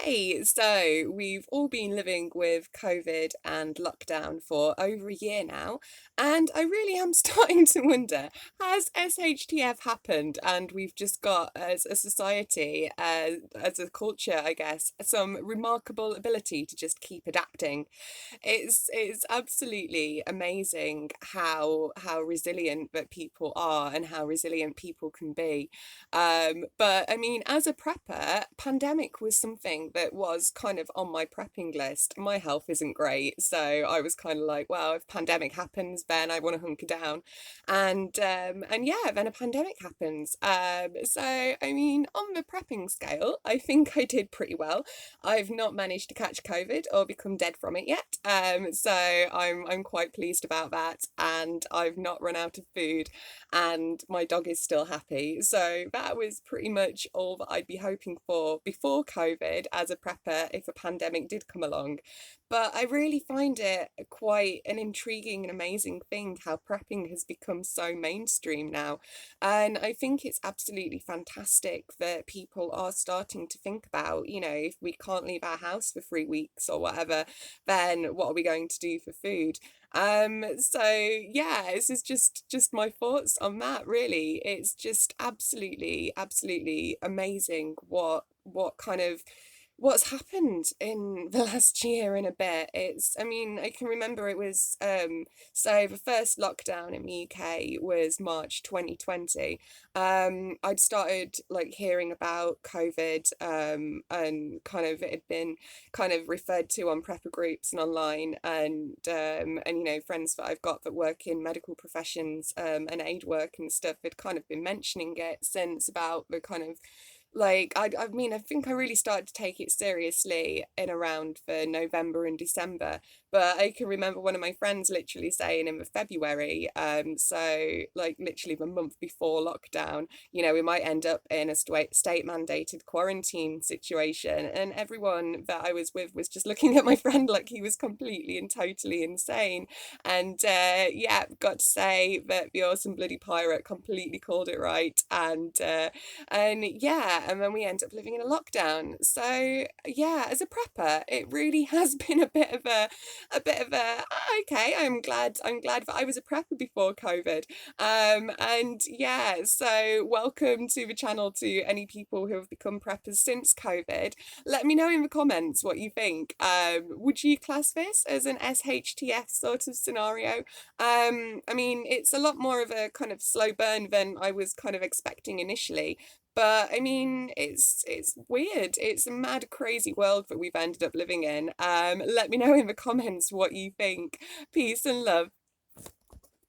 Hey, so we've all been living with COVID and lockdown for over a year now, and I really am starting to wonder, has SHTF happened and we've just got, as a society, as a culture, I guess, some remarkable ability to just keep adapting. It's absolutely amazing how resilient that people are and how resilient people can be. But I mean, as a prepper, pandemic was something that was kind of on my prepping list. My health isn't great, so I was kind of like, well, if pandemic happens, then I want to hunker down, and yeah, then a pandemic happens. So I mean, on the prepping scale, I think I did pretty well. I've not managed to catch COVID or become dead from it yet. So I'm quite pleased about that, and I've not run out of food, and my dog is still happy. So that was pretty much all that I'd be hoping for before COVID as a prepper if a pandemic did come along. But I really find it quite an intriguing and amazing thing how prepping has become so mainstream now. And I think it's absolutely fantastic that people are starting to think about, if we can't leave our house for 3 weeks or whatever, then what are we going to do for food? So yeah, this is just my thoughts on that, really. It's just absolutely amazing what kind of what's happened in the last year and a bit. I mean, I can remember it was so the first lockdown in the UK was March 2020. I'd started like hearing about COVID, and kind of it had been kind of referred to on prepper groups and online, and friends that I've got that work in medical professions, and aid work and stuff had kind of been mentioning it since about the kind of like I mean, I think I really started to take it seriously in around for November and December. But I can remember one of my friends literally saying in the February, so like literally the month before lockdown, we might end up in a state mandated quarantine situation. And everyone that I was with was just looking at my friend like he was completely and totally insane. And yeah, got to say that the awesome bloody pirate completely called it right. And yeah, and then we end up living in a lockdown. So yeah, as a prepper, it really has been a bit of a okay. I'm glad that I was a prepper before COVID. And yeah, so welcome to the channel to any people who have become preppers since COVID. Let me know in the comments what you think. Would you class this as an SHTF sort of scenario? I mean, it's a lot more of a kind of slow burn than I was kind of expecting initially. But I mean, it's weird. It's a mad, crazy world that we've ended up living in. Let me know in the comments what you think. Peace and love.